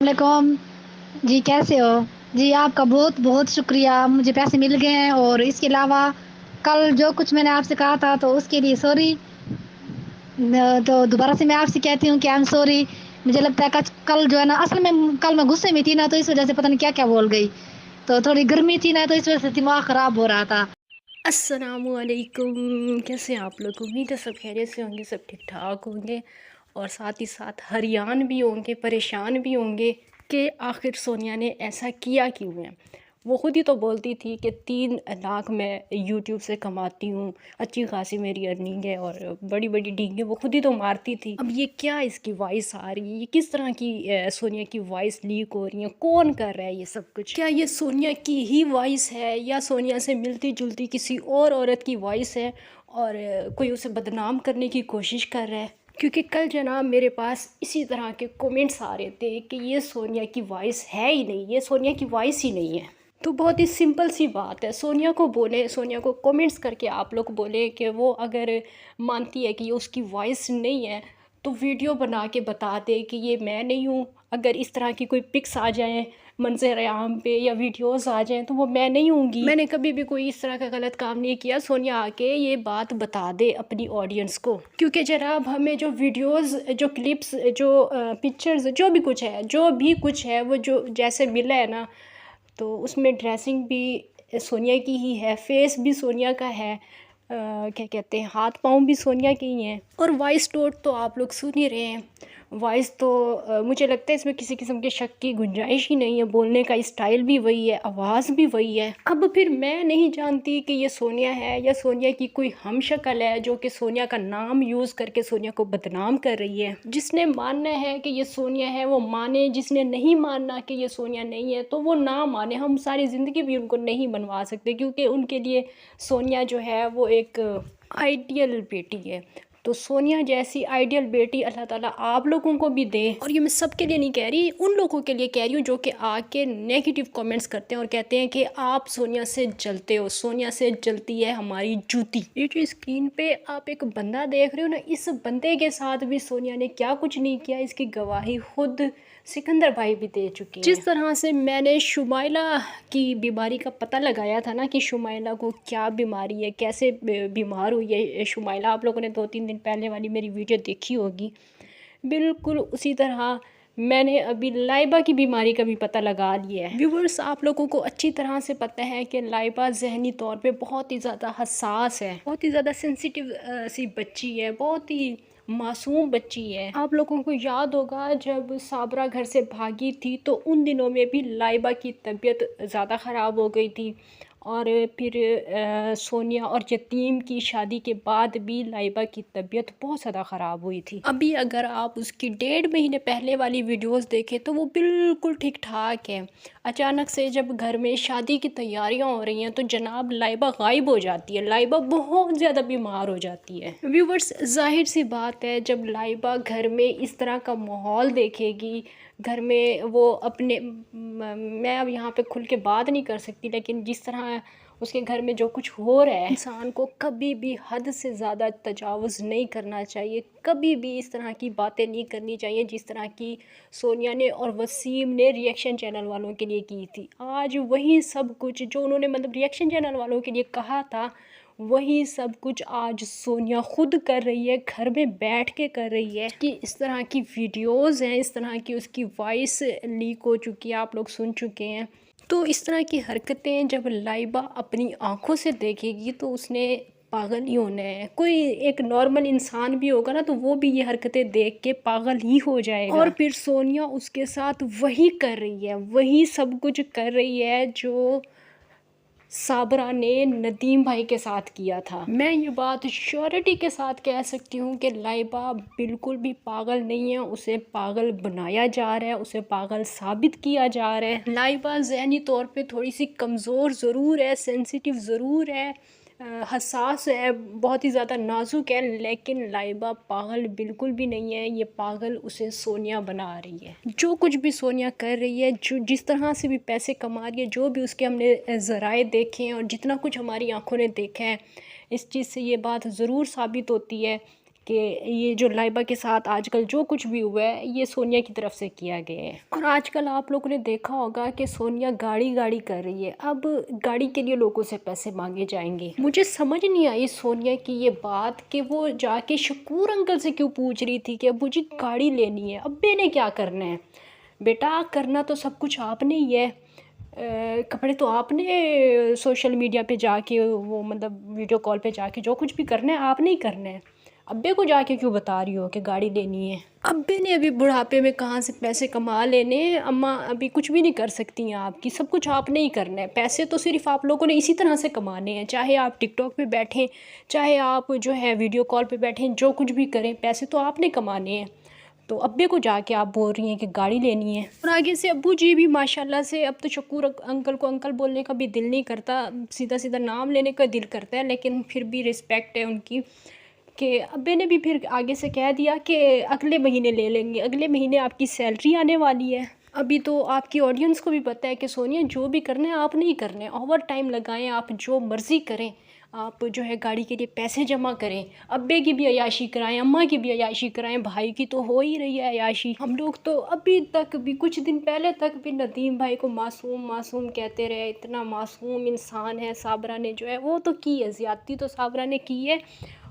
वालेकुम जी, कैसे हो? जी, आपका बहुत बहुत शुक्रिया, मुझे पैसे मिल गए हैं। और इसके अलावा कल जो कुछ मैंने आपसे कहा था तो उसके लिए सॉरी। तो दोबारा से मैं आपसे कहती हूँ कि आई एम सॉरी। मुझे लगता है कल जो है ना, असल में कल मैं गुस्से में थी ना, तो इस वजह से पता नहीं क्या क्या बोल गई। तो थोड़ी गर्मी थी ना, तो इस वजह से दिमाग खराब हो रहा था। अस्सलामुअलैकुम। कैसे हैं आप लोग? उम्मीद है सब खैरियत से होंगे, सब ठीक ठाक होंगे और साथ ही साथ हरियान भी होंगे, परेशान भी होंगे कि आखिर सोनिया ने ऐसा किया क्यों है। वो खुद ही तो बोलती थी कि 3 लाख मैं यूट्यूब से कमाती हूँ, अच्छी खासी मेरी अर्निंग है और बड़ी बड़ी डींगे वो खुद ही तो मारती थी। अब ये क्या इसकी वॉइस आ रही है, ये किस तरह की सोनिया की वॉइस लीक हो रही है, कौन कर रहा है ये सब कुछ? क्या ये सोनिया की ही वॉइस है या सोनिया से मिलती जुलती किसी और औरत की वॉइस है और कोई उसे बदनाम करने की कोशिश कर रहा है? क्योंकि कल जनाब मेरे पास इसी तरह के कमेंट्स आ रहे थे कि ये सोनिया की वॉइस है ही नहीं, ये सोनिया की वॉइस ही नहीं है। तो बहुत ही सिंपल सी बात है, सोनिया को बोले, सोनिया को कमेंट्स करके आप लोग बोले कि वो अगर मानती है कि ये उसकी वॉइस नहीं है तो वीडियो बना के बता दे कि ये मैं नहीं हूँ। अगर इस तरह की कोई पिक्स आ जाएँ मंजर आम पे या वीडियोस आ जाएँ तो वो मैं नहीं होंगी। मैंने कभी भी कोई इस तरह का गलत काम नहीं किया। सोनिया आके ये बात बता दे अपनी ऑडियंस को, क्योंकि जनाब हमें जो वीडियोस, जो क्लिप्स, जो पिक्चर्स, जो भी कुछ है वो जो जैसे मिला है ना, तो उसमें ड्रेसिंग भी सोनिया की ही है, फेस भी सोनिया का है, क्या कहते हैं, हाथ पाँव भी सोनिया के ही हैं। और वॉइस नोट तो आप लोग सुन ही रहे हैं। वॉइस तो मुझे लगता है इसमें किसी किस्म के शक की गुंजाइश ही नहीं है। बोलने का स्टाइल भी वही है, आवाज़ भी वही है। अब फिर मैं नहीं जानती कि ये सोनिया है या सोनिया की कोई हम शक्ल है जो कि सोनिया का नाम यूज़ करके सोनिया को बदनाम कर रही है। जिसने मानना है कि ये सोनिया है वो माने, जिसने नहीं मानना कि ये सोनिया नहीं है तो वो ना माने। हम सारी ज़िंदगी भी उनको नहीं बनवा सकते, क्योंकि उनके लिए सोनिया जो है वो एक आइडियल बेटी है। तो सोनिया जैसी आइडियल बेटी अल्लाह ताला आप लोगों को भी दे। और ये मैं सबके लिए नहीं कह रही, उन लोगों के लिए कह रही हूँ जो कि आके नेगेटिव कमेंट्स करते हैं और कहते हैं कि आप सोनिया से जलते हो, सोनिया से जलती है हमारी जूती। ये जो स्क्रीन पे आप एक बंदा देख रहे हो ना, इस बंदे के साथ भी सोनिया ने क्या कुछ नहीं किया, इसकी गवाही खुद सिकंदर भाई भी दे चुके हैं। जिस तरह से मैंने शुमाइला की बीमारी का पता लगाया था ना कि शुमाइला को क्या बीमारी है, कैसे बीमार हुई है शुमाइला, आप लोगों ने 2-3 दिन पहले वाली मेरी वीडियो देखी होगी। बिल्कुल उसी तरह मैंने अभी लाइबा की बीमारी का भी पता लगा लिया है। व्यूवर्स, आप लोगों को अच्छी तरह से पता है कि लाइबा जहनी तौर पे बहुत ही ज़्यादा हसास है, बहुत ही ज़्यादा सेंसिटिव सी बच्ची है, बहुत ही मासूम बच्ची है। आप लोगों को याद होगा जब साबरा घर से भागी थी तो उन दिनों में भी लाइबा की तबीयत ज़्यादा ख़राब हो गई थी। और फिर सोनिया और यतीम की शादी के बाद भी लाइबा की तबीयत बहुत ज़्यादा ख़राब हुई थी। अभी अगर आप उसकी 1.5 महीने पहले वाली वीडियोस देखें तो वो बिल्कुल ठीक ठाक है। अचानक से जब घर में शादी की तैयारियां हो रही हैं तो जनाब लाइबा गायब हो जाती है, लाइबा बहुत ज़्यादा बीमार हो जाती है। व्यूवर्स, जाहिर सी बात है जब लाइबा घर में इस तरह का माहौल देखेगी, घर में वो अपने मैं अब यहाँ पे खुल के बात नहीं कर सकती, लेकिन जिस तरह उसके घर में जो कुछ हो रहा है, इंसान को कभी भी हद से ज़्यादा तजावुज़ नहीं करना चाहिए, कभी भी इस तरह की बातें नहीं करनी चाहिए जिस तरह की सोनिया ने और वसीम ने रिएक्शन चैनल वालों के लिए की थी। आज वही सब कुछ जो उन्होंने मतलब रिएक्शन चैनल वालों के लिए कहा था, वही सब कुछ आज सोनिया खुद कर रही है, घर में बैठ के कर रही है। कि इस तरह की वीडियोस हैं, इस तरह की उसकी वॉइस लीक हो चुकी है, आप लोग सुन चुके हैं। तो इस तरह की हरकतें जब लाइबा अपनी आंखों से देखेगी तो उसने पागल ही होना है। कोई एक नॉर्मल इंसान भी होगा ना तो वो भी ये हरकतें देख के पागल ही हो जाएगा। और फिर सोनिया उसके साथ वही कर रही है, वही सब कुछ कर रही है जो साबरा ने नदीम भाई के साथ किया था। मैं ये बात श्योरिटी के साथ कह सकती हूँ कि लाइबा बिल्कुल भी पागल नहीं है, उसे पागल बनाया जा रहा है, उसे पागल साबित किया जा रहा है। लाइबा ज़हनी तौर पे थोड़ी सी कमज़ोर ज़रूर है, सेंसिटिव ज़रूर है, हसास है, बहुत ही ज़्यादा नाजुक है, लेकिन लाइबा पागल बिल्कुल भी नहीं है। ये पागल उसे सोनिया बना रही है। जो कुछ भी सोनिया कर रही है, जो जिस तरह से भी पैसे कमा रही है, जो भी उसके हमने ज़राए देखे हैं और जितना कुछ हमारी आंखों ने देखा है, इस चीज़ से ये बात ज़रूर साबित होती है कि ये जो लाइबा के साथ आजकल जो कुछ भी हुआ है ये सोनिया की तरफ से किया गया है। और आजकल आप लोगों ने देखा होगा कि सोनिया गाड़ी कर रही है, अब गाड़ी के लिए लोगों से पैसे मांगे जाएंगे। मुझे समझ नहीं आई सोनिया की ये बात कि वो जाके शकूर अंकल से क्यों पूछ रही थी कि अब मुझे गाड़ी लेनी है, अब्बे ने क्या करना है। बेटा करना तो सब कुछ आपने ही है, कपड़े तो आपने सोशल मीडिया पे जाके वो मतलब वीडियो कॉल पे जाके जो कुछ भी करना है आपने ही करना है। अब्बे को जाके क्यों बता रही हो कि गाड़ी लेनी है। अब्बे ने अभी बुढ़ापे में कहाँ से पैसे कमा लेने, अम्मा अभी कुछ भी नहीं कर सकती हैं आपकी, सब कुछ आपने ही करना है। पैसे तो सिर्फ आप लोगों ने इसी तरह से कमाने हैं, चाहे आप टिकटॉक पे बैठें, चाहे आप जो है वीडियो कॉल पे बैठें, जो कुछ भी करें पैसे तो आपने कमाने हैं। तो अब्बे को जाके आप बोल रही हैं कि गाड़ी लेनी है। और आगे से अब्बू जी भी माशाल्लाह से, अब तो शकूर अंकल को अंकल बोलने का भी दिल नहीं करता, सीधा सीधा नाम लेने का दिल करता है, लेकिन फिर भी रिस्पेक्ट है उनकी कि अब्बे ने भी फिर आगे से कह दिया कि अगले महीने ले लेंगे, अगले महीने आपकी सैलरी आने वाली है। अभी तो आपकी ऑडियंस को भी पता है कि सोनिया जो भी करना है आपने ही करना है, ओवर टाइम लगाएं, आप जो मर्ज़ी करें, आप जो है गाड़ी के लिए पैसे जमा करें, अब्बे की भी अयाशी कराएं, अम्मा की भी अयाशी कराएं, भाई की तो हो ही रही है अयाशी। हम लोग तो अभी तक भी, कुछ दिन पहले तक भी नदीम भाई को मासूम मासूम कहते रहे, इतना मासूम इंसान है। साबरा ने जो है वो तो की है ज़्यादती, तो साबरा ने की है,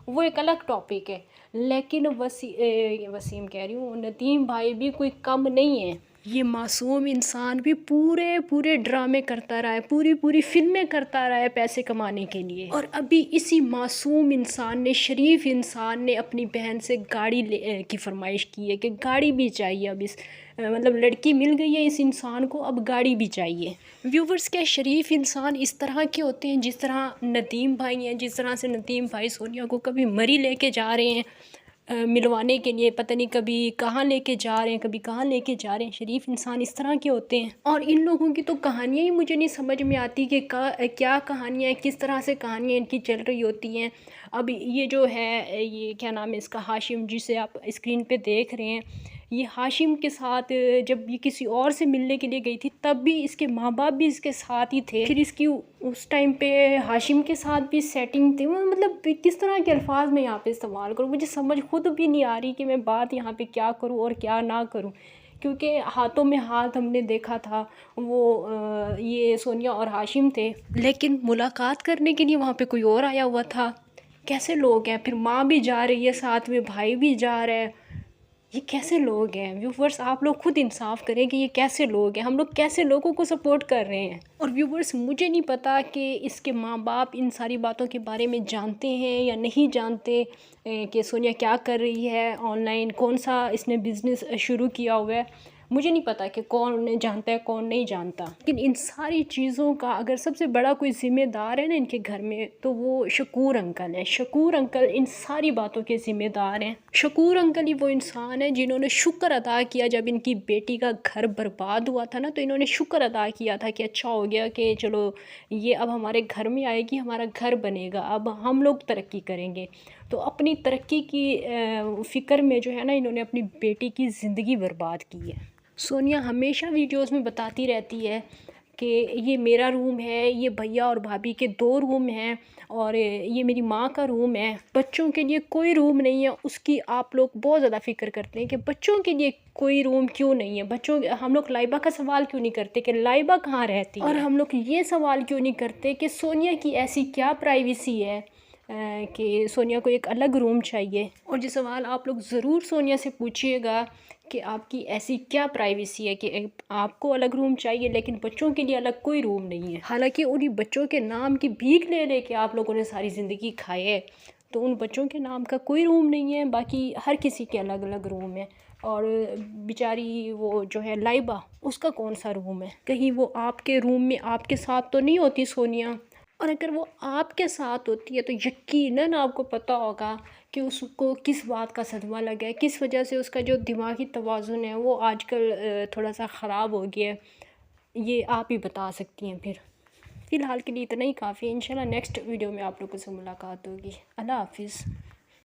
वो एक अलग टॉपिक है, लेकिन वसीम कह रही हूँ, नदीम भाई भी कोई कम नहीं है। ये मासूम इंसान भी पूरे पूरे ड्रामे करता रहा है, पूरी पूरी फिल्में करता रहा है पैसे कमाने के लिए। और अभी इसी मासूम इंसान ने, शरीफ इंसान ने अपनी बहन से गाड़ी की फरमाइश की है कि गाड़ी भी चाहिए। अब इस मतलब लड़की मिल गई है इस इंसान को, अब गाड़ी भी चाहिए। व्यूवर्स, क्या शरीफ इंसान इस तरह के होते हैं जिस तरह नदीम भाई हैं, जिस तरह से नदीम भाई सोनिया को कभी मरी लेके जा रहे हैं मिलवाने के लिए, पता नहीं कभी कहाँ लेके जा रहे हैं, कभी कहाँ लेके जा रहे हैं। शरीफ इंसान इस तरह के होते हैं। और इन लोगों की तो कहानियाँ ही मुझे नहीं समझ में आती कि क्या कहानियाँ, किस तरह से कहानियाँ इनकी चल रही होती हैं। अब ये जो है, ये क्या नाम है इसका, हाशिम, जिसे आप स्क्रीन पे देख रहे हैं, ये हाशिम के साथ जब ये किसी और से मिलने के लिए गई थी तब भी इसके माँ बाप भी इसके साथ ही थे। फिर इसकी उस टाइम पे हाशिम के साथ भी सेटिंग थी। मतलब किस तरह के अल्फाज में यहाँ पे इस्तेमाल करूँ, मुझे समझ खुद भी नहीं आ रही कि मैं बात यहाँ पे क्या करूँ और क्या ना करूँ, क्योंकि हाथों में हाथ हमने देखा था, वो ये सोनिया और हाशिम थे, लेकिन मुलाकात करने के लिए वहाँ पे कोई और आया हुआ था। कैसे लोग हैं, फिर माँ भी जा रही है साथ में, भाई भी जा रहा है, ये कैसे लोग हैं। व्यूवर्स, आप लोग खुद इंसाफ करें कि ये कैसे लोग हैं, हम लोग कैसे लोगों को सपोर्ट कर रहे हैं। और व्यूवर्स, मुझे नहीं पता कि इसके माँ बाप इन सारी बातों के बारे में जानते हैं या नहीं जानते कि सोनिया क्या कर रही है ऑनलाइन, कौन सा इसने बिज़नेस शुरू किया हुआ है। मुझे नहीं पता कि कौन जानता है कौन नहीं जानता, लेकिन इन सारी चीज़ों का अगर सबसे बड़ा कोई ज़िम्मेदार है ना इनके घर में, तो वो शकूर अंकल है। शकूर अंकल इन सारी बातों के ज़िम्मेदार हैं। शकूर अंकल ही वो इंसान है जिन्होंने शुक्र अदा किया जब इनकी बेटी का घर बर्बाद हुआ था ना, तो इन्होंने शुक्र अदा किया था कि अच्छा हो गया कि चलो ये अब हमारे घर में आएगी, हमारा घर बनेगा, अब हम लोग तरक्की करेंगे। तो अपनी तरक्की की फ़िक्र में जो है ना, इन्होंने अपनी बेटी की ज़िंदगी बर्बाद की है। सोनिया हमेशा वीडियोस में बताती रहती है कि ये मेरा रूम है, ये भैया और भाभी के 2 रूम हैं, और ये मेरी माँ का रूम है, बच्चों के लिए कोई रूम नहीं है। उसकी आप लोग बहुत ज़्यादा फ़िक्र करते हैं कि बच्चों के लिए कोई रूम क्यों नहीं है, बच्चों, हम लोग लाइबा का सवाल क्यों नहीं करते कि लाइबा कहाँ रहती है, और हम लोग ये सवाल क्यों नहीं करते कि सोनिया की ऐसी क्या प्राइवेसी है कि सोनिया को एक अलग रूम चाहिए। और ये सवाल आप लोग ज़रूर सोनिया से पूछिएगा कि आपकी ऐसी क्या प्राइवेसी है कि आपको अलग रूम चाहिए लेकिन बच्चों के लिए अलग कोई रूम नहीं है। हालांकि उन्हीं बच्चों के नाम की भीख ले लेके आप लोगों ने सारी ज़िंदगी खाई है, तो उन बच्चों के नाम का कोई रूम नहीं है, बाकी हर किसी के अलग अलग रूम है। और बेचारी वो जो है लाइबा, उसका कौन सा रूम है, कहीं वो आपके रूम में आपके साथ तो नहीं होती सोनिया? और अगर वो आपके साथ होती है तो यकीनन आपको पता होगा कि उसको किस बात का सदमा लगा है, किस वजह से उसका जो दिमागी तवाज़ुन है वो आजकल थोड़ा सा ख़राब हो गया है। ये आप ही बता सकती हैं। फिर फ़िलहाल के लिए इतना ही काफ़ी है। इंशाल्लाह नेक्स्ट वीडियो में आप लोगों से मुलाकात होगी। अल्लाह हाफिज़।